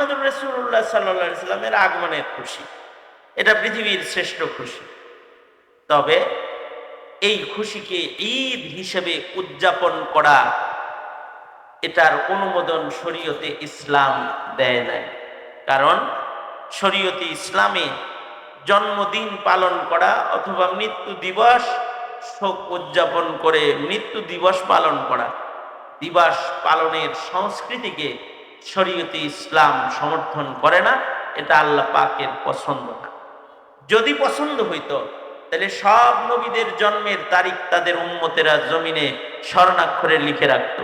মুহাম্মদুর রাসূলুল্লাহ সাল্লাল্লাহু আলাইহি সাল্লামের আগমনের খুশি, এটা পৃথিবীর শ্রেষ্ঠ খুশি। তবে এই খুশিকে ঈদ হিসেবে উদযাপন করা, এটার অনুমোদন শরীয়তে ইসলাম দেয় নাই। কারণ শরীয়তে ইসলামে জন্মদিন পালন করা অথবা মৃত্যু দিবস শোক উদযাপন করে মৃত্যু দিবস পালন করা, দিবস পালনের সংস্কৃতিকে শরীয়তে ইসলাম সমর্থন করে না। এটা আল্লাহ পাকের পছন্দ না। যদি পছন্দ হইতো তাহলে সব নবীদের জন্মের তারিখ তাদের উম্মতেরা জমিনে স্বর্ণাক্ষরে লিখে রাখত।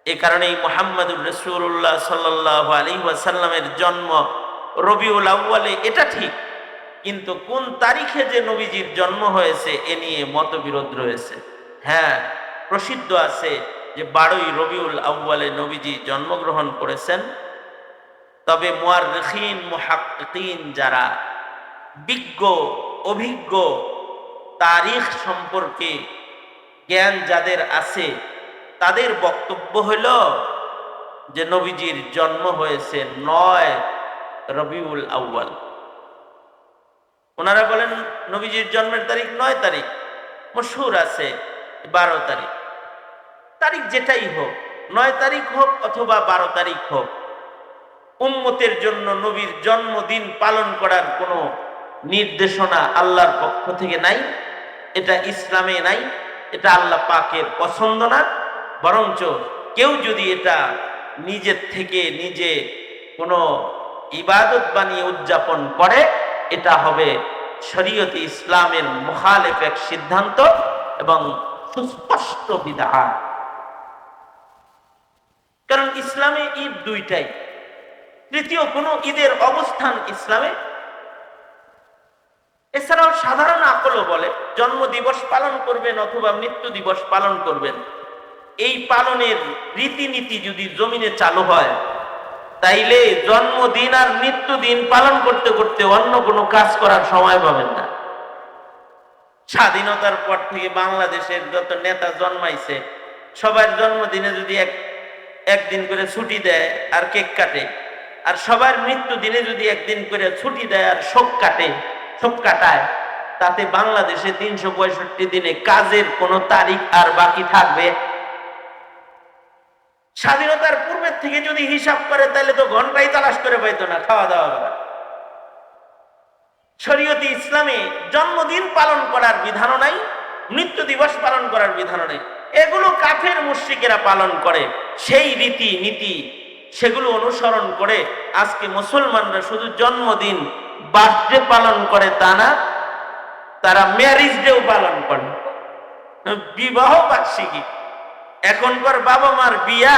এ কারণেই মুহাম্মদুর রাসূলুল্লাহ সাল্লাল্লাহু আলাইহি ওয়াসাল্লামের জন্ম রবিউল আউয়ালে, এটা ঠিক। কিন্তু কোন তারিখে যে নবীজির জন্ম হয়েছে এ নিয়ে মতবিরোধ রয়েছে। হ্যাঁ, প্রসিদ্ধ আছে যে 12ই রবিউল আউয়ালে নবীজি জন্মগ্রহণ করেছেন। তবে মুআররিখিন মুহাক্কিকিন যারা বিজ্ঞ অভিজ্ঞ, তারিখ সম্পর্কে জ্ঞান যাদের আছে, তাদের বক্তব্য হইল যে নবীজির জন্ম হয়েছে 9 রবিউল আউয়াল। ওনারা বলেন নবীজির জন্মের তারিখ 9 তারিখ, মশহুর আছে 12 তারিখ। তারিখ যেটাই হোক, 9 তারিখ হোক অথবা 12 তারিখ হোক, উম্মতের জন্য নবীর জন্মদিন পালন করার কোনো নির্দেশনা আল্লাহর পক্ষ থেকে নাই। এটা ইসলামে নাই, এটা আল্লাহ পাকের পছন্দ না। বরঞ্চ কেউ যদি এটা নিজের থেকে নিজে কোনো ইবাদত বানিয়ে উদযাপন করে, এটা হবে শরীয়তে ইসলামের মুখালেফ এক সিদ্ধান্ত এবং সুস্পষ্ট বিদআত। কারণ ইসলামে ঈদ দুইটাই, তৃতীয় কোনো ঈদের অবস্থান ইসলামে। এছাড়াও সাধারণ আকলও বলে জন্ম দিবস পালন করবেন অথবা মৃত্যু দিবস পালন করবেন, এই পালনের রীতিনীতি যদি জমিনে চালু হয়, তাইলে জন্মদিন আর মৃত্যুদিন পালন করতে করতে অন্য কোনো কাজ করার সময় পাবেন না। স্বাধীনতার পর থেকে বাংলাদেশের যত নেতা জন্মাইছে, সবার জন্মদিনে যদি একদিন করে ছুটি দেয় আর কেক কাটে, আর সবার মৃত্যু দিনে যদি একদিন করে ছুটি দেয় আর শোক কাটায়, তাতে বাংলাদেশে 365 দিনে কাজের কোনো তারিখ আর বাকি থাকবে? স্বাধীনতার পূর্বের থেকে যদি হিসাব করে তাহলে তো ঘন্টাই তালাশ করে পাইতো না খাওয়া দাওয়া করা। শরীয়তে ইসলামে জন্মদিন পালন করার বিধানও নাই, মৃত্যু দিবস পালন করার বিধানও নেই। এগুলো কাফের মুশরিকেরা পালন করে, সেই রীতি নীতি সেগুলো অনুসরণ করে আজকে মুসলমানরা শুধু জন্মদিন বার্থডে পালন করে তা না, তারা ম্যারেজ ডেও পালন করে, বিবাহ বার্ষিকী। এখনকার বাবা মার বিয়া,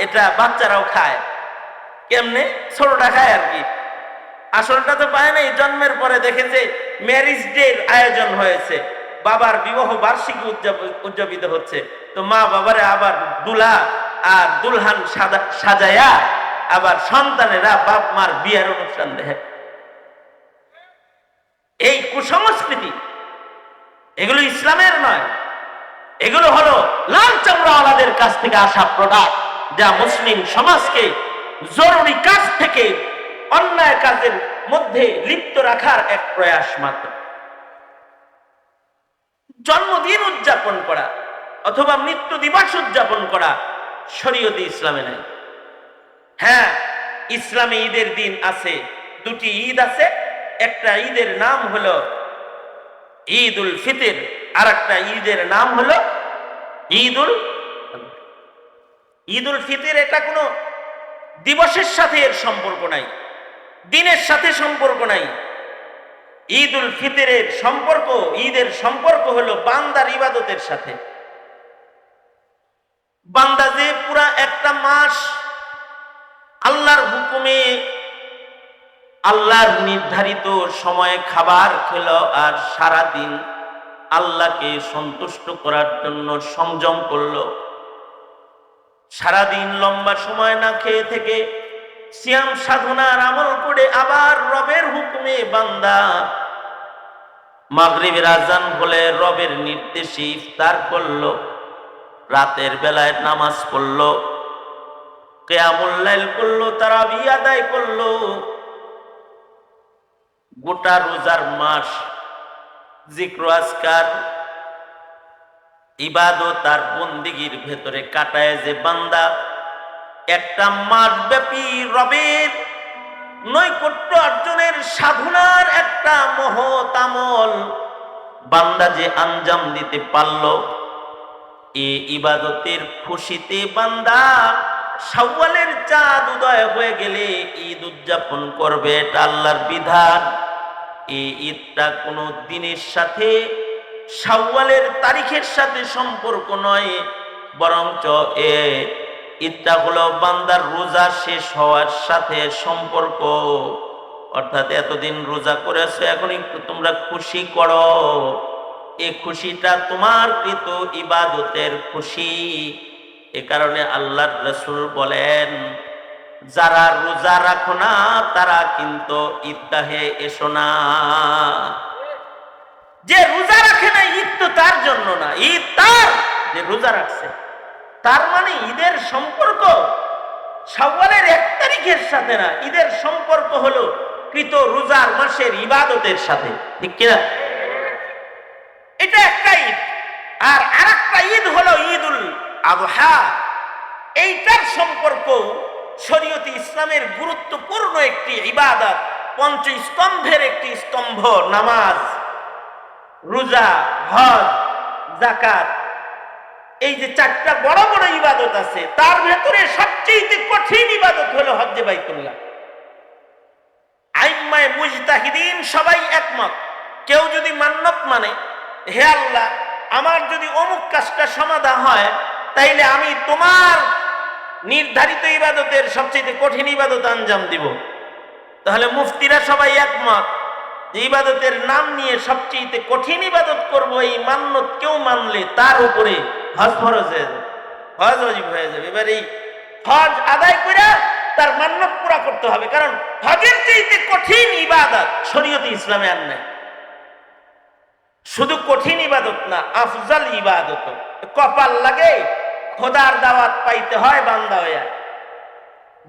এটা বাচ্চারাও খায়। কেমনে? ছোটটা খায় আর কি, আসলটা তো পায় নাই। জন্মের পরে দেখেছে ম্যারেজ ডের আয়োজন হয়েছে, বাবার বিবাহ বার্ষিকী উদযাপিত হচ্ছে, তো মা বাবারে আবার দুলা আর দুলহান সাজায়া আবার সন্তানেরা বাপ মার বিয়ার অনুষ্ঠান দেখে। এই কুসংস্কৃতি, এগুলো ইসলামের নয়, এগুলো হলো লাল চামড়াওয়ালাদের কাছ থেকে আসা প্রোডাক্ট, যা মুসলিম সমাজকে জরুরি কাজ থেকে অন্যায় কাজের মধ্যে লিপ্ত রাখার এক প্রয়াস মাত্র। জন্মদিন উদযাপন করা অথবা মৃত্যু দিবস উদযাপন করা শরীয়তে ইসলামে নাই। হ্যাঁ, ইসলামে ঈদের দিন আছে, দুটি ঈদ আছে। একটা ঈদের নাম হলো ঈদ উল ফিতর, আর একটা ঈদের নাম হলো ঈদ উল ফিতর। এটা কোনো দিবসের সাথে এর সম্পর্ক নাই, দিনের সাথে সম্পর্ক নাই। ঈদ উল ফিতরের সম্পর্ক, ঈদের সম্পর্ক হলো বান্দার ইবাদতের সাথে। বান্দা যে পুরা একটা মাস আল্লাহর হুকুমে আল্লাহর নির্ধারিত সময়ে খাবার খেলো আর সারা দিন আল্লাহকে সন্তুষ্ট করার জন্য সংযম করলো, সারাদিন লম্বা সময় না খেয়ে থেকে সিয়াম সাধনার আমল করে আবার রবের হুকুমে বান্দা মাগরিবের আজান হলে রবের নির্দেশে ইফতার করলো, রাতের বেলায় নামাজ পড়লো, কিয়ামুল লাইল করলো, তারাবি আদায় করলো, গোটা রোজার মাস জিক্র আজকার ইবাদত আর বন্দিগির ভেতরে কাটায় যে বান্দা একটা মাস ব্যাপী রবের নৈকট্য অর্জনের সাধনার একটা মহৎ আমল বান্দা যে আঞ্জাম দিতে পারল, এই ইবাদতের খুশিতে বান্দা শাওয়ালের চাঁদ উদয় হয়ে গেলে ঈদ উদযাপন করবে। এটা আল্লাহর বিধান। এই ঈদটা কোনো দিনের সাথে, শাওয়ালের তারিখের সাথে সম্পর্ক নয়, বরঞ্চ এ ঈদটা হলো বান্দার রোজা শেষ হওয়ার সাথে সম্পর্ক। অর্থাৎ এতদিন রোজা করেছো, এখন একটু তোমরা খুশি করো। এই খুশিটা তোমার কৃত ইবাদতের খুশি। এ কারণে আল্লাহর রাসূল বলেন, যারা রোজা রাখো না তারা কিন্তু ঈদগাহে এসো না। যে রোজা রাখে না ঈদ তো তার জন্য না, ঈদ তার যে রোজা রাখছে। তার মানে ঈদের সম্পর্ক শাওয়ালের 1 তারিখের সাথে না, ঈদের সম্পর্ক হলো কৃত রোজার মাসের ইবাদতের সাথে, ঠিক কিনা? এটা একটা ঈদ। আর আরেকটা ঈদ হলো ঈদুল আযহা। এইটার সম্পর্ক শরীয়তে ইসলামের গুরুত্বপূর্ণ একটি ইবাদত, পঞ্চস্তম্ভের একটি স্তম্ভ, নামাজ, রোজা, হজ, যাকাত। এই যে 4টা বড় বড় ইবাদত আছে, তার ভেতরে সবচেয়ে কঠিন ইবাদত হলো হজ্জে বাইতুল্লাহ। আইম্মায়ে মুজতাহিদিন সবাই একমত। কেউ যদি মান্নত মানে, হে আল্লাহ, আমার যদি অমুক কাজটা সমাধান হয়, তাইলে আমি তোমার নির্ধারিত ইবাদতের সবচেয়ে কঠিন ইবাদত আঞ্জাম দিব। তাহলে মুফতিরা সবাই একমত যে ইবাদতের নাম নিয়ে সবচেয়ে কঠিন ইবাদত করব, এই মান্নত কেউ মানলে তার উপরে হজ ফরজ হয়ে যাবে, হজ ওয়াজিব হয়ে যাবে। এবার এই হজ আদায় করে তার মান্নত পুরা করতে হবে, কারণ হজের চাইতে কঠিন ইবাদত শরীয়তে ইসলামে আর নাই। শুধু কঠিন ইবাদত না, আফজাল ইবাদত। কপাল লাগে, খোদার দাওয়াত পাইতে হয় বান্দা হইয়া।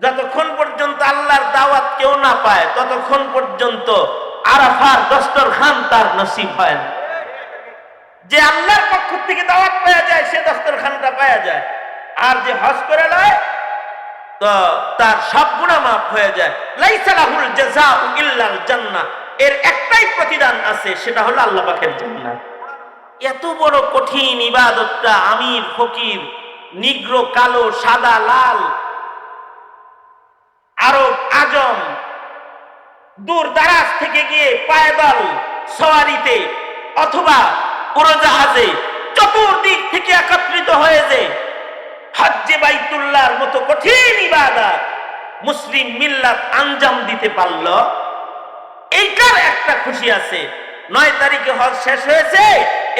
যতক্ষণ পর্যন্ত আল্লাহর দাওয়াত কেউ না পায়, ততক্ষণ পর্যন্ত আরাফার দস্তরখান তার নসিব হয় না। যে আল্লাহর পক্ষ থেকে দাওয়াত পাওয়া যায়, সে দস্তরখানটা পাওয়া যায়। আর যে হজ করে লয়, তো তার সব গুনাহ মাফ হয়ে যায়। লাইসা লাহুল জাযাউ ইল্লাল জান্নাহ। এর একটাই প্রতিদান আছে, সেটা হলো আল্লাহ পাকের জান্নাত। এত বড় কঠিন ইবাদতটা আমির, ফকির, নিগ্র, কালো, সাদা, লাল, আরব, আজম, দূর দারাজ থেকে গিয়ে পায়দল সওয়ারিতে অথবা উড়োজাহাজে চতুর্দিক থেকে একত্রিত হয়েছে হজ্জে বাইতুল্লাহর মতো কঠিন ইবাদত মুসলিম মিল্লাত আঞ্জাম দিতে পারল। এইটার একটা খুশি আছে। 9 তারিখে হজ শেষ হয়েছে,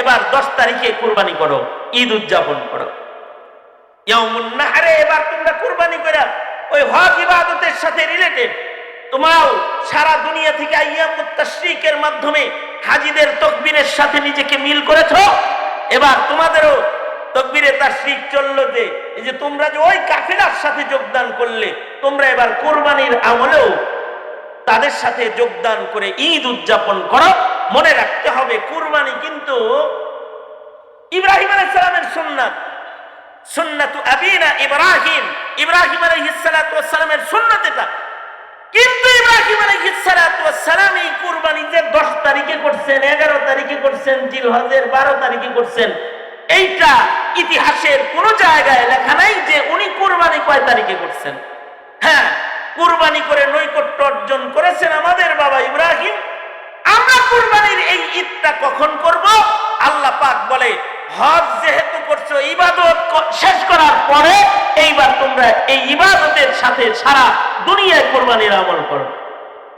এবার 10 তারিখে কুরবানি করো, ঈদ উদযাপন করো। ইয়াউমুন নাহরে এবার তোমরা কুরবানি করে ওই হজ ইবাদতের সাথে রিলেটেড তোমরাও সারা দুনিয়া থেকে আইয়ামুত তাশরিকের মাধ্যমে হাজীদের তাকবীরের সাথে নিজেকে মিল করেছো। এবার তোমাদেরও তাকবীরে তাশরিক চললো, যে এই যে তোমরা যে ওই কাফেলার সাথে যোগদান করলে, তোমরা এবার কুরবানির আমলেও তাদের সাথে যোগদান করে ঈদ উদযাপন করো। মনে রাখতে হবে, কুরবানি কিন্তু ইব্রাহিম আলাইহিস সালামের সুন্নাত, সুন্নাতু আবিনা ইব্রাহিম, ইব্রাহিম আলাইহিস সালাতু ওয়াস সালামের সুন্নাত এটা। কিন্তু ইব্রাহিম আলাইহিস সালাতু ওয়াস সালাম এই কুরবানি যে 10 তারিখে করছেন, 11 তারিখে করছেন, জিলহজের 12 তারিখে করছেন, এইটা ইতিহাসের কোন জায়গায় লেখা নাই যে উনি কুরবানি কয় তারিখে করছেন। হ্যাঁ, কুরবানি করে নৈকট্য অর্জন করেছেন আমাদের বাবা ইব্রাহিম। আমরা কুরবানির এই ঈদটা কখন করব? আল্লাহ পাক বলে, হজ যেহেতু করছো, ইবাদত শেষ করার পরে এইবার তোমরা এই ইবাদতের সাথে সারা দুনিয়ায় কুরবানির আমল করো।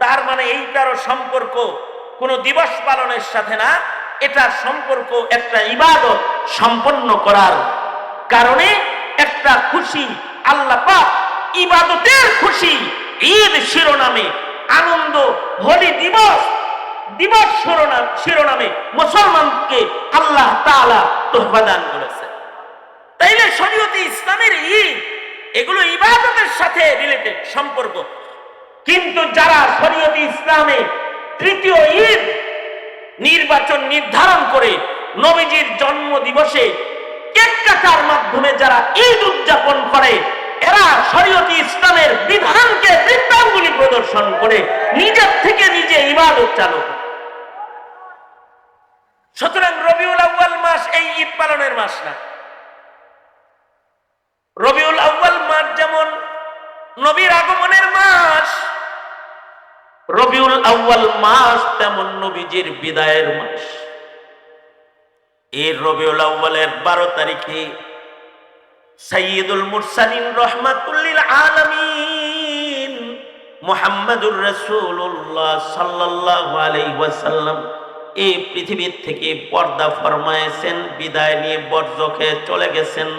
তার মানে এইটারও সম্পর্ক কোনো দিবস পালনের সাথে না, এটার সম্পর্ক একটা ইবাদত সম্পন্ন করার কারণে একটা খুশি। আল্লাহ পাক ইবাদতের খুশি ঈদ শিরোনামে, আনন্দ হোলি দিবস দিবস শিরোনামে মুসলমানকে আল্লাহ তাআলা তোহফা দান করেছে। তাইলে শরীয়তে ইসলামের ঈদ এগুলো ইবাদতের সাথে রিলেটেড সম্পর্ক। কিন্তু যারা শরীয়তে ইসলামে তৃতীয় ঈদ নির্বাচন নির্ধারণ করে নবীজির জন্ম দিবসে কেক কাটার মাধ্যমে যারা ঈদ উদযাপন করে, এরা শরীয়তে ইসলামের বিধানকে বৃত্তাঙ্গুলি প্রদর্শন করে নিজের থেকে নিজে ইবাদত চালু করে। সুতরাং রবিউল আউয়াল মাস এই ঈদ পালনের মাস না। রবিউল আউয়াল মাস যেমন নবীর আগমনের মাস, রবিউল আউয়াল মাস তেমন নবীজির বিদায়ের মাস। এই রবিউল আউয়ালের 12 তারিখে সাইয়্যিদুল মুরসালিন রাহমাতুল লিল আলামিন মুহাম্মাদুর রাসূলুল্লাহ সাল্লাল্লাহু আলাইহি ওয়াসাল্লাম এই পৃথিবীর থেকে পর্দা ফরমায়েছেন, বিদায় নিয়ে বরজখে চলে গেছেন।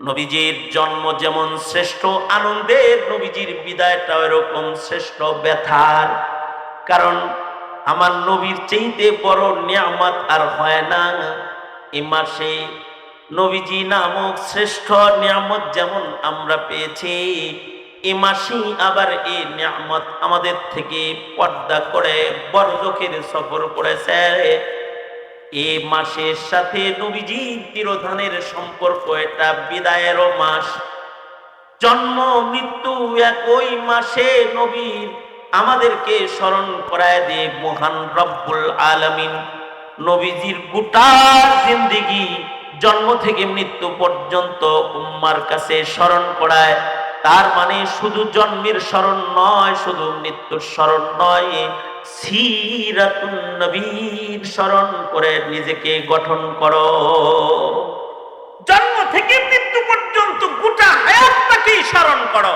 নবীজির জন্ম যেমন শ্রেষ্ঠ আনন্দের, নবীজির বিদায়টা এরকম শ্রেষ্ঠ ব্যথার। কারণ আমার নবীর চাইতে বড় নিয়ামত আর হয় না। এই মাসে নবীজি নামক শ্রেষ্ঠ নিয়ামত যেমন আমরা পেয়েছি, এই মাসেই আবার এই নিয়ামত আমাদের থেকে পর্দা করে বরজখের সফর করেছে। এই মাসের সাথে নবীজি তিরোধানের সম্পর্ক, এটা বিদায়েরও মাস। জন্ম মৃত্যু একই মাসে নবীর আমাদেরকে স্মরণ করায় দিয়ে মহান রব্বুল আলামিন নবীজির গোটা জিন্দেগি জন্ম থেকে মৃত্যু পর্যন্ত উম্মার কাছে স্মরণ করায়। তার মানে শুধু জন্মের স্মরণ নয়, শুধু মৃত্যুর স্মরণ নয়, সিরাতুন নবীর স্মরণ করে নিজেকে গঠন করো। জন্ম থেকে মৃত্যু পর্যন্ত গোটা হায়াতটাকেই স্মরণ করো,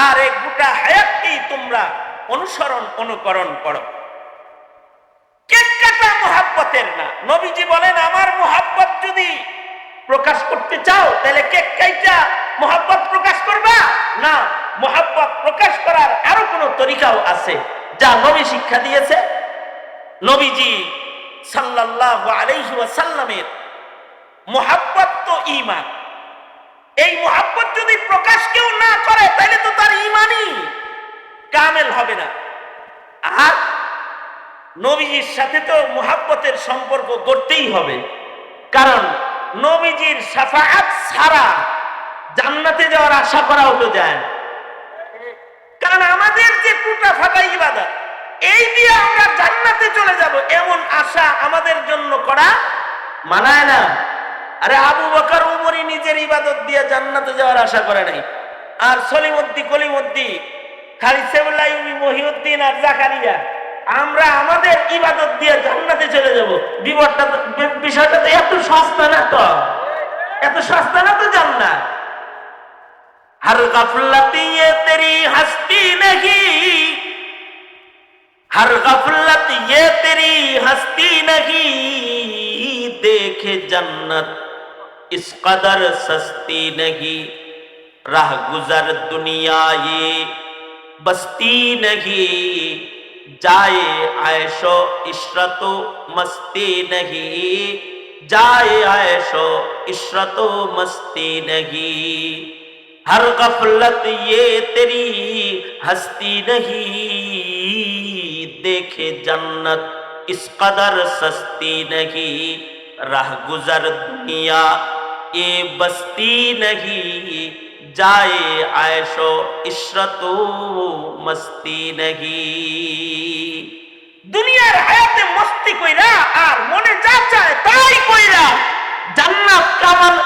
আর এই গোটা হায়াতকেই তোমরা অনুসরণ অনুকরণ করো। কেক কাটা মুহাব্বতের না। নবীজি বলেন, আমার মুহাব্বত যদি প্রকাশ করতে চাও তাহলে কেক কাইটা মুহাব্বত প্রকাশ করবা না। মুহাব্বত প্রকাশ করার আরো কোন তরিকাও আছে যা নবী শিক্ষা দিয়েছে। নবীজি সাল্লাল্লাহু আলাইহি ওয়াসাল্লামের মুহাব্বত তো ঈমান। এই মুহাব্বত যদি প্রকাশ কেউ না করে তাহলে তো তার ঈমানই কামেল হবে না। আর নবীজির সাথে তো মুহাব্বতের সম্পর্ক করতেই হবে, কারণ নবীজির শাফাআত ছাড়া জান্নাতে যাওয়ার আশা করাও তো যায় না। কারণ আমাদের যে টুটা ফাটা ইবাদত, এই দিয়ে আমরা জান্নাতে চলে যাব এমন আশা আমাদের জন্য করা মানায় না। আরে আবু বকর উমরই নিজের ইবাদত দিয়ে জান্নাতে যাওয়ার আশা করে নাই, আর সলিমুদ্দি কলিমুদ্দি খালিদ সেবুল্লাহ মহিউদ্দিন আর জাকারিয়া আমরা আমাদের ইবাদত দিয়ে জান্নাতে চলে যাব। বিষয়টা তো এত সস্তা না, তো এত সস্তা না তো জান্নাত। हर गफलत ये तेरी हस्ती नहीं, हर गफलत ये तेरी हस्ती नहीं, देखे जन्नत इस कदर सस्ती नहीं, राह गुजर दुनिया ये बस्ती नहीं, जाए आयशो इशरतो मस्ती नहीं, जाए आयशो इशरतो मस्ती नहीं, हर गफलत ये तेरी हस्ती नहीं, देखे जन्नत इस कदर सस्ती नहीं, राह गुजर दुनिया ये बस्ती नहीं, जाए आयशो इशरतो मस्ती नहीं। दुनियार हायाते मस्ती कइरा আর মনে যা চায় তাই কইরা জান্নাত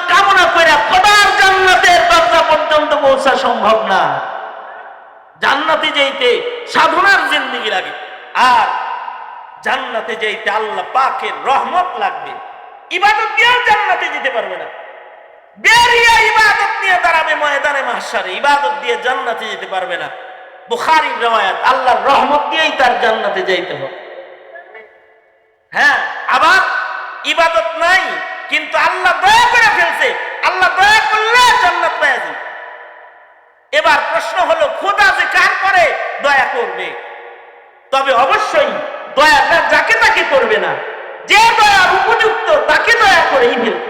কামনা কইরা খোদার জান্নাতের দরজা পর্যন্ত পৌঁছা সম্ভব না। জান্নাতে যাইতে সাধনার জিন্দেগি লাগে, আর জান্নাতে যাইতে আল্লাহ পাকের রহমত লাগবে। ইবাদত দিয়েও জান্নাতে যেতে পারবে না। বেরিয়া ইবাদত নিয়ে দাঁড়াবে ময়দানে মাহশারে, ইবাদত দিয়ে জান্নাতে যেতে পারবে না। বুখারীর riwayat, আল্লাহর রহমত দিয়েই তার জান্নাতে যাইতে হবে। হ্যাঁ, আবার ইবাদত নাই কিন্তু আল্লাহ দয়া করে ফেলছে, আল্লাহ দয়া করলে জান্নাত পেয়ে যাবে। এবার প্রশ্ন হলো, খোদা যে কার করে দয়া করবে? তবে অবশ্যই দয়াটা যাকে তাকে করবে না, যে দয়ার উপযুক্ত তাকে দয়া করেই ফেলবে।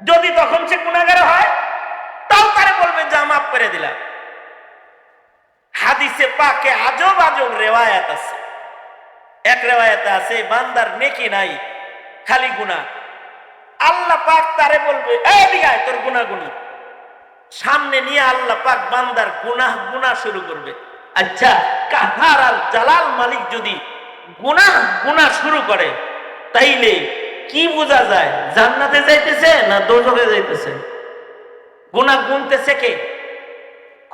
যদি তখন সে গুনাহগার হয় তাও বলবে যা মাফ করে দিলাম। হাদিসে পাকে আজব আজব রেওয়ায়াত আছে। এক রেওয়ায়াতে আছে বান্দার নেকি নাই, খালি গুনাহ। আল্লাহ পাক তারে বলবে এই দিকে আয়, তোর গুনাহগুনি সামনে নিয়ে আল্লাহ পাক বান্দার গুনাহ শুরু করবে। আচ্ছা, কাহার আর জালাল মালিক যদি গুনাহ শুরু করে, তাইলে কি বোঝা যায়? জান্নাতে যাইতেছে না দোজখে যাইতেছে? গুনাহ গুনতেছে কে?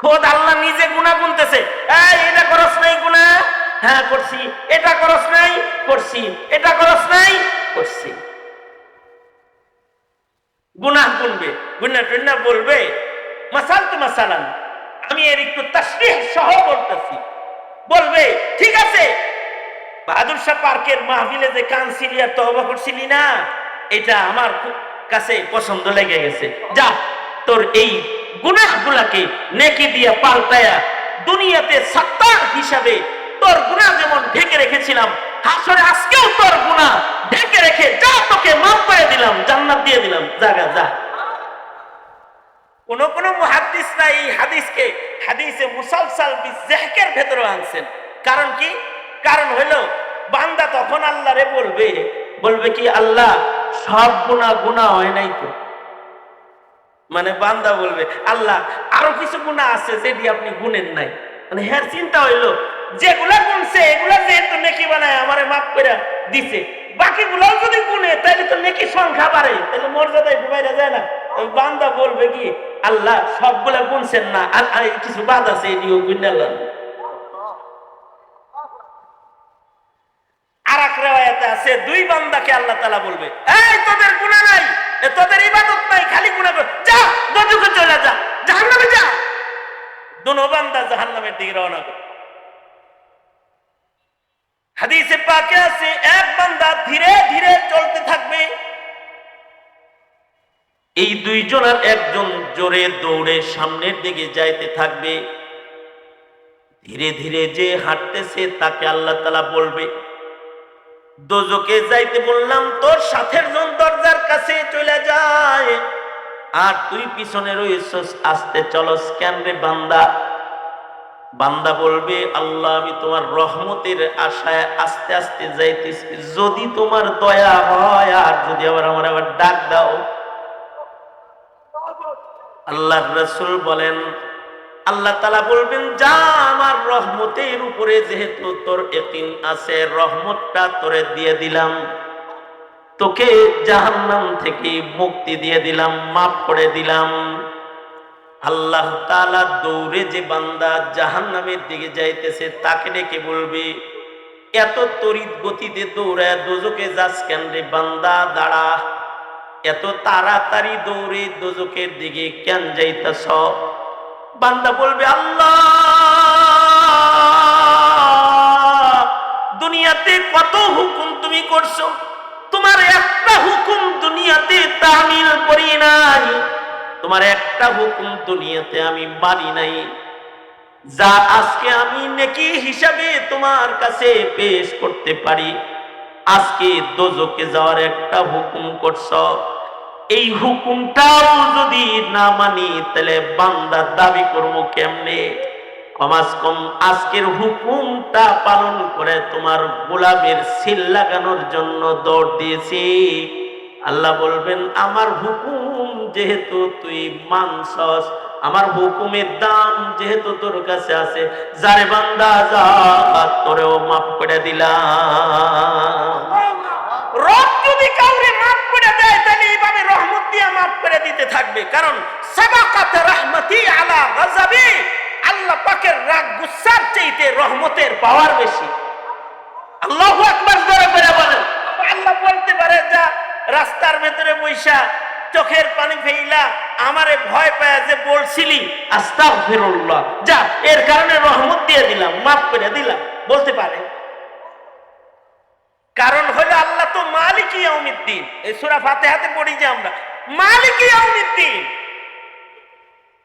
খোদ আল্লাহ নিজে গুনাহ গুনতেছে। এই এটা করস নাই গুনাহ? হ্যাঁ করছি। এটা করস নাই? করছি। এটা করস নাই? করছি। গুনাহ গুনবে, গুনাহ বলবে মাসালান, আমি এর একটু তাসবিহ সহ বলতেছি। বলবে ঠিক আছে, বাহাদুর শাহ পার্কের মাহফিলে যে কানছিলি আর তওবা করছিলি না, এটা আমার কাছে পছন্দ লেগে গেছে। যা, তোর এই গুনাহগুলাকে নেকি দিয়ে পাল্টায়া দুনিয়াতে সত্তার হিসাবে তোর গুনাহ যেমন ঢেকে রেখেছিলাম, হাসরে আজকেও তোর গুনাহ ঢেকে রেখে যা, তোকে মাফ করে দিলাম, জান্নাত দিয়ে দিলাম, জাগা যা। কোন কোন মুহাদ্দিসরা এই হাদিসকে হাদিসে মুসালসাল বিযহকের ভেতরে আনছেন। কারণ কি? কারণ হলো বান্দা তখন আল্লাহরে বলবে কি, আল্লাহ সব গুনাহ হয় নাই তো। মানে বান্দা বলবে আল্লাহ আরো কিছু গুনাহ আছে যেটি আপনি গুনেন নাই। মানে হ্যাঁ চিন্তা হইলো যেগুলা গুনছে এগুলা যেহেতু নেকি বানায় আমারে মাফ করে দিছে, বাকিগুলাও যদি গুনে তাহলে তো নেকি সংখ্যা বাড়ে, তাহলে মর্যাদায় ডুবাইরা যায় না। ওই বান্দা বলবে কি, আল্লাহ সবগুলা গুনছেন না, আর কিছু বাদ আছে এটিও গুনালাম। আর এক রিওয়ায়াতে আছে দুই বান্দাকে আল্লাহ তাআলা বলবে, এই তোদের গুনাহ নাই, তোদের ইবাদত নাই, খালি গুনাহ কর, যা দোজখে চলে যা, জাহান্নামে যা। দুনো বান্দা জাহান্নামের দিকে রওনা করে। হাদিসে পাকে আছে এক বান্দা ধীরে ধীরে চলতে থাকবে, এই দুইজনের একজন জোরে দৌড়ে সামনের দিকে যাইতে থাকবে। ধীরে ধীরে যে হাঁটতেছে তাকে আল্লাহ তাআলা বলবে, দোজখে যাইতে বললাম তোর সাথের জন দরজার কাছে চলে যায়, আর তুই পিছনে রইছস, আস্তে চলস কেন রে বান্দা? বান্দা বলবে, আল্লাহ আমি তোমার রহমতের আশায় আস্তে আস্তে যাইতেছি, যদি তোমার দয়া হয় আর যদি আমার আবার ডাক দাও। আল্লাহর রাসূল বলেন, আল্লাহ তাআলা বলবেন, যা আমার রহমতের উপরে যেহেতু তোর ইয়াকিন আছে, রহমতটা তোরে দিয়ে দিলাম, তোকে জাহান্নাম থেকে মুক্তি দিয়ে দিলাম, মাফ করে দিলাম। আল্লাহ তাআলা দৌড়ে যে বান্দা জাহান্নামের দিকে যাইতেছে তাকে ডেকে বলবে, এত তড়িৎ গতিতে দৌড়ায় দোজখে যাস কেন রে বান্দা? দাঁড়া, এত তাড়াতাড়ি দৌড়ে দোজখের দিকে কেন যাইতাছ? বান্দা বলবে, আল্লাহ দুনিয়াতে কত হুকুম তুমি করছো, তোমার একটা হুকুম দুনিয়াতে তামিল করি নাই, তোমার একটা হুকুম দুনিয়াতে আমি মানি নাই, যা আজকে আমি নেকি হিসাবে তোমার কাছে পেশ করতে পারি। আজকে দোজখে যাওয়ার একটা হুকুম করছো, এই হুকুমটাও যদি না মানি তাহলে বান্দা দাবি করবো কেমনে? কমাস কম আজকের হুকুমটা পালন করে তোমার গোলামের সিল লাগানোর জন্য দৌড় দিয়েছি। আল্লাহ বলবেন, আমার হুকুম যেহেতু তুই মানছস, আমার হুকুমের দাম যেহেতু তোর কাছে আছে, যারে বান্দা যা, তোরেও মাফ করে দিলাম। রব যদি কাউরে মাফ করে দেয় তাহলে এইভাবে রহমত দিয়ে মাফ করে দিতে থাকবে। কারণ সাবাকাত রাহমাতি আলা গাযাবি, আল্লাহ পাকের রাগ গুসার চাইতে রহমতের পাওয়ার বেশি। আল্লাহু আকবার জোরে করে বলেন। আল্লাহ বলতে পারে, যা রাস্তার ভেতরে বইসা চোখের পানি ফেইলা আমারে ভয় পায় যে বলছিলি আস্তাগফিরুল্লাহ, যা এর কারণে রহমত দিয়ে দিলাম, মাফ করে দিলাম, বলতে পারে। কারণ হলো আল্লাহ তো মালিক ইয়াউমিদ্দিন। এই সূরা ফাতিহাতে পড়ি যে আমরা মালিক ইয়াউমিদ্দিন,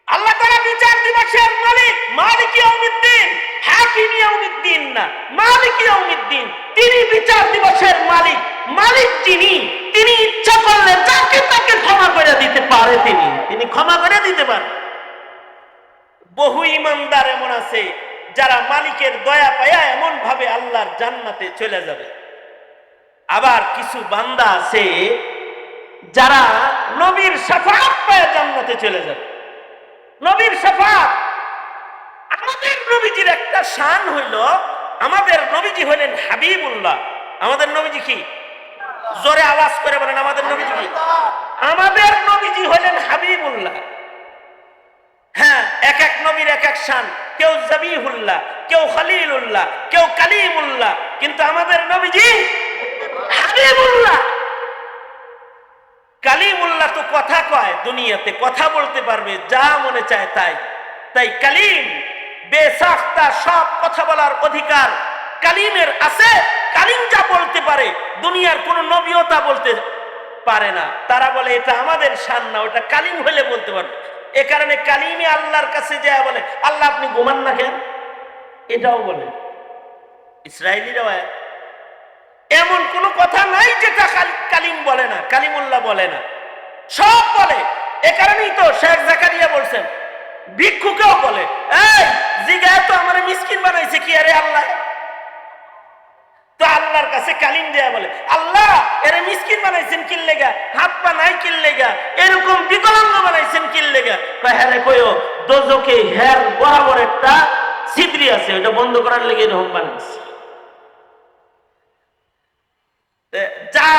আল্লাহ তাআলা বিচার দিবসের মালিক, মালিক ইয়াউমিদ্দিন, হাকিম ইয়াউমিদ্দিন না, মালিক ইয়াউমিদ্দিন। তিনি বিচার দিবসের মালিক, মালিক যিনি, তিনি ইচ্ছা করলে যাকে তাকে ক্ষমা করে দিতে পারে, তিনি ক্ষমা করে দিতে পারে। বহু ইমানদার এমন আছে যারা মালিকের দয়া পায়া এমন ভাবে আল্লাহর জান্নাতে চলে যাবে। আবার কিছু বান্দা আছে যারা নবীর শাফাআত পায়া জান্নাতে চলে যাবে। নবীর শাফাআত, আমাদের নবীজির একটা শান হইল, আমাদের নবীজি হলেন হাবিবুল্লাহ। আমাদের নবীজি কি? জোরে আওয়াজ করে বলেন, আমাদের নবীজি কি? আমাদের নবীজি হলেন হাবিবুল্লাহ। হ্যাঁ, এক এক নবীর এক এক শান, কেউ জাবিহুল্লাহ, কেউ খলিলুল্লাহ, কেউ কালিমুল্লাহ, কিন্তু আমাদের নবীজি হাবিবুল্লাহ। কালিমুল্লাহ তো কথা কয়, দুনিয়াতে কথা বলতে পারবে, যা মনে চায় তাই। তাই কালিম, বেসাখতা সব কথা বলার অধিকার কালিমের আছে। কালিম যা বলতে পারে দুনিয়ার কোন নবীও তা বলতে পারে না। তারা বলে এটা আমাদের শান না, ওটা কালিম হলে বলতে পারবে। এ কারণে কালিমে আল্লাহর কাছে যায় বলে, আল্লাহ আপনি ঘুমান না কেন, এটাও বলে। ইসরায়েলিরাও এমন কোন কথা নাই যেটা কালিম বলে না, কালিমুল্লাহ বলে না, সব বলে। এ কারণেই তো শেখ জাকারিয়া বলছেন, ভিক্ষুকেও বলে, এই জিগায় তো আমার মিসকিন বানাইছে কি আরে আল্লাহ। তো আল্লাহর কাছে কালিম দেয়া বলে, আল্লাহ এরে মিসকিন বানাইছেন কিল লেগা, হাত পা নাই কিল লেগা, এরকম বিকলাঙ্গ বানাইছেন কিল লেগা। হ্যাঁ কইও দোজকে হের বরাবর একটা ছিদ্রি আছে, ওটা বন্ধ করার লেগে এরকম বানাইছে। যা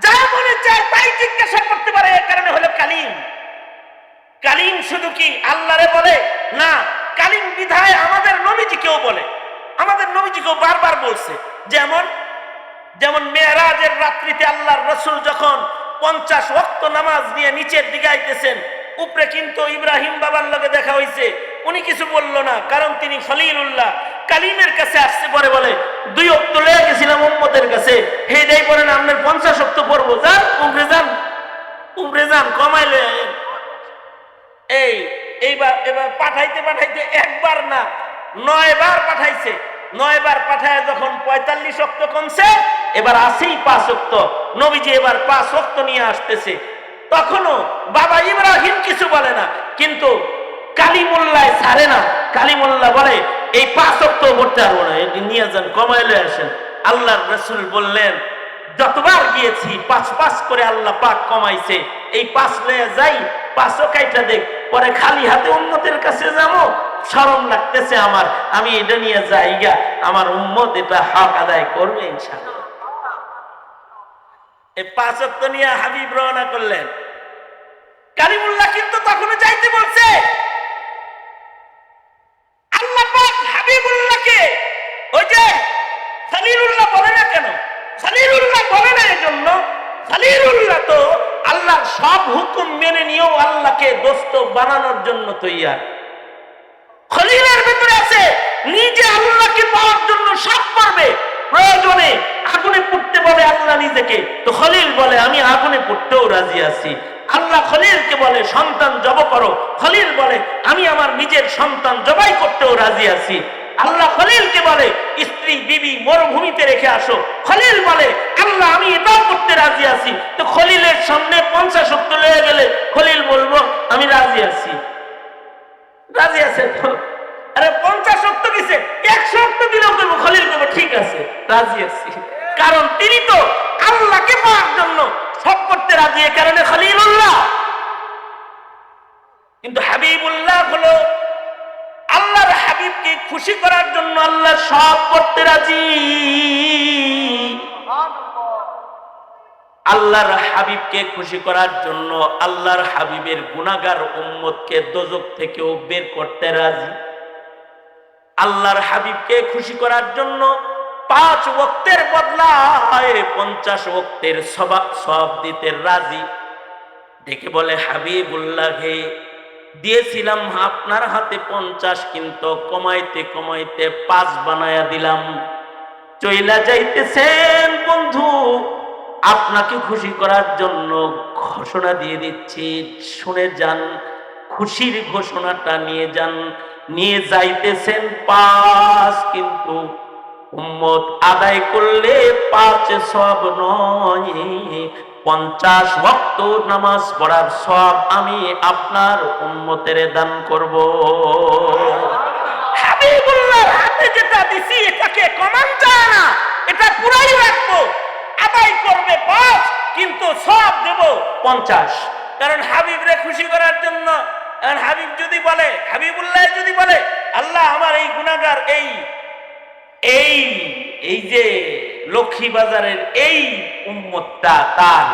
যা মনে চায় তাই জিজ্ঞাসা করতে পারে, এর কারণে হলো কালিম। কালিম শুধু কি আল্লাহরে বলে না, কালিম বিধায় আমাদের নবীজিকেও বলে, আমাদের নবীজিকেও বারবার বলছে। যেমন যেমন মেরাজের রাত্রিতে আল্লাহর রাসূল যখন 50 ওয়াক্ত নামাজ নিয়ে নিচের দিকে আইতেছেন, উপরে কিন্তু ইব্রাহিম বাবার লগে দেখা হইছে, উনি কিছু বলল না, কারণ তিনি খলিলুল্লাহ। কালিমের কাছে আসছে, পরে বলে 2 ওয়াক্ত লয়ে গেছিলাম উম্মতের কাছে, হে দেই পড়েন আপনার 50 ওয়াক্ত পড়বো, যান উপরে যান, উপরে যান, কমাই লয়ে। এইবার এবার পাঠাইতে পাঠাইতে একবার না 9 বার পাঠাইছে। 9 বার পাঠায় যখন 45 ওয়াক্ত কমছে, এবার আসেই 5 ওয়াক্ত। নবীজি এবার 5 ওয়াক্ত নিয়ে আসতেছে। তখনও বাবা ইব্রাহিম কিছু বলে না, কিন্তু কালিমুল্লাহ ছাড়ে না। কালিমুল্লাহ বলে এই 5 ওয়াক্ত পড়তে পারবো না, এটি নিয়ে যান, কমাইলে আসেন। আল্লাহর রাসূল বললেন, যতবার গিয়েছি 5 করে আল্লাহ পাক কমাইছে, এই 5 লয়ে যাই, 5ও কাইটা দেখ, পরে খালি হাতে উম্মতের কাছে যাবো, শরম লাগতেছে আমার, আমি এটা নিয়ে যাই গা, আমার উম্মত এটা হক আদায় করবে ইনশাআল্লাহ। এই 5 ওয়াক্ত নিয়ে হাবিব রওনা করলেন। কালিমুল্লাহ কিন্তু তখনও যাইতে বলছে। আল্লাহ পাক হাবিবুল্লাহকে ওই যে খলিলুল্লাহ বলে না কেন? খলিলুল্লাহ বলে না এজন্য, খলিলুল্লাহ তো আল্লাহর সব হুকুম মেনে নিয়েও আল্লাহকে দোস্ত বানানোর জন্য তৈয়ার। খলিলের ভিতরে আছে নিজে আল্লাহকে পাওয়ার জন্য সব করবে, প্রয়োজনে আগুনে পুড়তে বলে আল্লাহ নিজেকে, তো খলিল বলে আমি আগুনে পুড়তেও রাজি আছি। আল্লাহ খলিলকে বলে সন্তান জব করো, খলিল বলে আমি আমার নিজের সন্তান জবাই করতেও রাজি আছি। আল্লাহ খলিলকে বলে স্ত্রী বিবি মরুভূমিতে রেখে আসো, খলিল বলে আল্লাহ আমি এটাও করতে রাজি আছি। তো খলিলের সামনে 50 ওয়াক্ত লয়ে গেলে খলিল বলবো আমি রাজি আছি। রাজি আছে তো? আরে 50 ওয়াক্ত কিসে, 100 ওয়াক্ত দিলেও করবো, খলিল করবো ঠিক আছে রাজি আছি, কারণ তিনি তো আল্লাহকে পাওয়ার জন্য সব করতে রাজি, এ কারণে খলিলুল্লাহ। কিন্তু হাবিবুল্লাহ হলো আল্লাহর হাবিবকে খুশি করার জন্য আল্লাহ সব করতে রাজি। আল্লাহর হাবিবকে খুশি করার জন্য আল্লাহর হাবিবের গুনাহগার উম্মতকে দোজখ থেকেও বের করতে রাজি। আল্লাহর হাবিবকে খুশি করার জন্য 5 ওয়াক্তের বদলায় 50 ওয়াক্তের সওয়াব দিতে রাজি। দেখে বলে হাবিবুল্লাহকে দিয়েছিলাম আপনার হাতে 50, কিন্তু কমাইতে কমাইতে 5 বানায়া দিলাম। চইলা যাইতেছেন বন্ধু, আপনাকে খুশি করার জন্য ঘোষণা দিয়ে দিচ্ছি, শুনে যান, খুশির ঘোষণাটা নিয়ে যান। নিয়ে যাইতেছেন 5, কিন্তু উম্মত আদায় করলে 5 সওয়াব নয়, 50 ওয়াক্ত নামাজ পড়ার সওয়াব আমি আপনার উম্মতের দান করব। হাবিবুল্লাহর হাতে যেটা দিছি এটাকে কমান যায় না, এটা পুরাই রাখবো, আদায় করবে 5 কিন্তু সওয়াব দেব 50। কারণ হাবিবরে খুশি করার জন্য। কারণ হাবিব যদি বলে, হাবিবুল্লাহ যদি বলে আল্লাহ আমার এই গুনাহগার এই এই যে লক্ষ্মী বাজারের এই উম্মতটা তার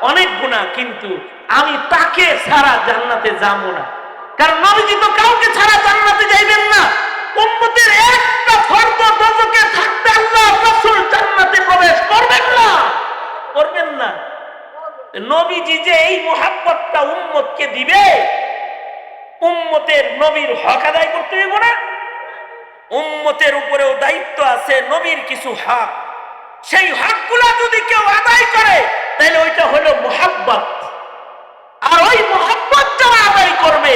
অনেক গুনাহ, কিন্তু আমি তাকে ছাড়া জান্নাতে যাব না। কারণ নবীজি তো কাউকে ছাড়া জান্নাতে যাইবেন না। উম্মতের একটা ফরজ দোজখে থাকতে আল্লাহ রাসূল জান্নাতে প্রবেশ করবেন না, করবেন না। নবীজি যে এই মুহাব্বতটা উম্মতকে দিবে, উম্মতের নবীর হক আদায় করতে হবে না? উম্মতের উপরেও দায়িত্ব আছে নবীর কিছু হক, সেই হকগুলা যদি কেউ আদায় করে তাহলে ওইটা হলো মুহাব্বত। আর ওই মুহাব্বত যারা আদায় করবে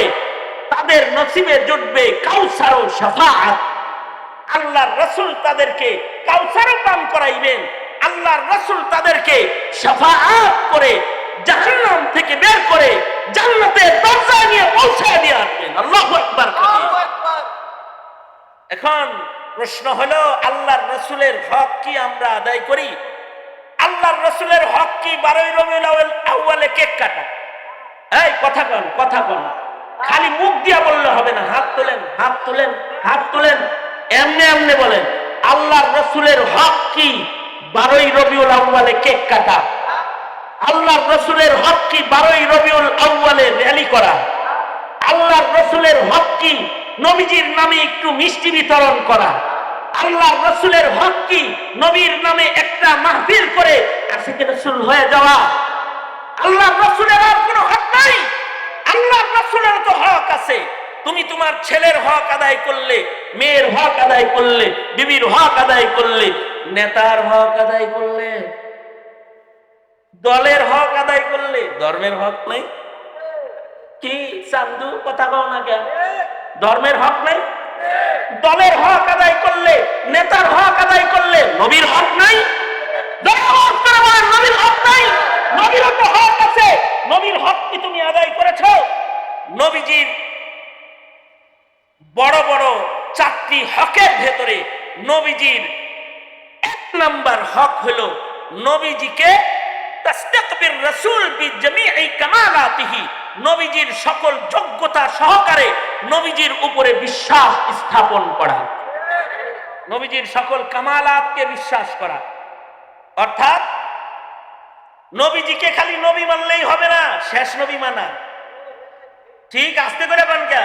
তাদের নসিবে জুটবে কাউসার ও শাফাআত। আল্লাহর রাসূল তাদেরকে কাউসারও পান করাইবেন, আল্লাহর রাসূল তাদেরকে শাফাআত করে জাহান্নাম থেকে বের করে জান্নাতের দরজায় নিয়ে পৌঁছায় দিয়ে আসবেন। আল্লাহু আকবার। এখন প্রশ্ন হলো আল্লাহর রাসূলের হক কি আমরা আদায় করি? আল্লাহর রাসূলের হক কি 12 রবিউল আউয়ালে কেক কাটা? এই কথা বল, কথা বল, খালি মুখ দিয়া বললে হবে না। হাত তোলেন, হাত তোলেন, হাত তোলেন, এমনি এমনি বলেন। আল্লাহর রাসূলের হক কি 12 রবিউল আউয়ালে কেক কাটা? আল্লাহর রাসূলের হক কি 12 রবিউল আউয়ালে র্যালি করা? আল্লাহর রাসূলের হক কি নবীজির নামে একটু মিষ্টি বিতরণ করা? আল্লাহর রাসূলের হক কি নবীর নামে একটা মাহফিল করে আশিকে রাসূল হয়ে যাওয়া? আল্লাহর রাসূলের আর কোনো হক নাই। আল্লাহর রাসূলের তো হক আছে। তুমি তোমার ছেলের হক আদায় করলে, মেয়ের হক আদায় করলে, বিবির হক আদায় করলে, নেতার হক আদায় করলে, দলের হক আদায় করলে, ধর্মের হক নাই। কি চান্দু কথা কও না কেন? ধর্মের হক নাই? দলের হক আদায় করলে, নেতার হক আদায় করলে নবীর হক নাই? নবীর হক নাই? নবীর তো হক আছে। নবীর হক কি তুমি আদায় করেছো? নবীজির বড় বড় 4টি হকের ভেতরে নবীজির 1 নাম্বার হক হলো নবীজিকে তাসদিকবির রাসূল বিজামিই কামালাতিহি, নবীজির সকল যোগ্যতা সহকারে নবীজির উপরে বিশ্বাস স্থাপন করা, নবীজির সকল কামালাতকে বিশ্বাস করা। অর্থাৎ নবীজিকে খালি নবী মানলেই হবে না, শেষ নবী মানা। ঠিক আস্তে করে বানকা,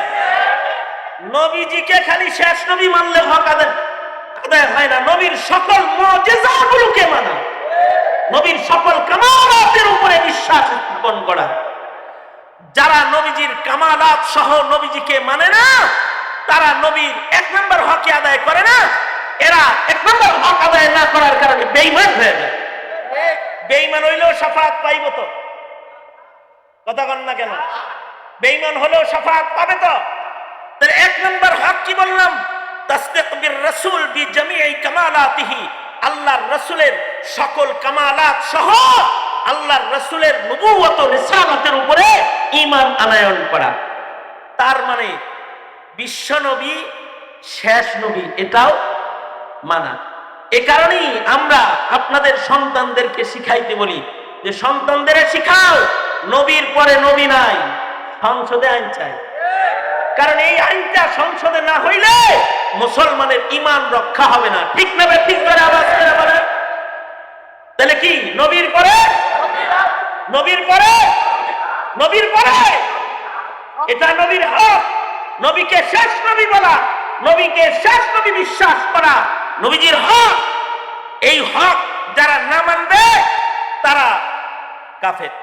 নবীজিকে খালি শেষ নবী মানলে হক আদায় হয় না। নবীর সকল মুজিজাগুলোকে মানা, নবীর সকল কামালাতের উপরে বিশ্বাস স্থাপন করা। যারা নবীজির কামালাত সহ নবীজিকে মানে না, তারা নবীর 1 নম্বর হক আদায় করে না। এরা 1 নম্বর হক আদায় না করার কারণে বেঈমান হয়ে যায়। বেঈমান হইলেও শাফাআত পাইব তো? কথা বল না কেন? বেঈমান হলেও শাফাআত পাবে তো? তাহলে 1 নম্বর হক কি বললাম? তাসদিকবির রাসূল বিজামিই কামালাতিহি, আল্লাহর রাসূলের সকল কামালাত সহ আল্লাহর রাসূলের নবুয়ত ও রিসালাতের উপরে ঈমান আনয়ন করা। তার মানে বিশ্ব নবী শেষ নবী এটাও মানা। এ কারণেই আমরা আপনাদের সন্তানদেরকে শিখাইতে বলি যে সন্তানদের শিখাও নবীর পরে নবী নাই, সংসদে আইন চাই। কারণ এই আইনটা সংসদে না হইলে মুসলমানের ঈমান রক্ষা হবে না। ঠিক না? ঠিক করে আওয়াজ করে বলেন। তাহলে কি নবীর পরে, নবীর পরে, নবীর পরে, এটা নবীর হক। নবীকে শেষ নবী বলা, নবীকে শেষ নবী বিশ্বাস করা নবীজির হক। এই হক যারা না মানবে তারা কাফের।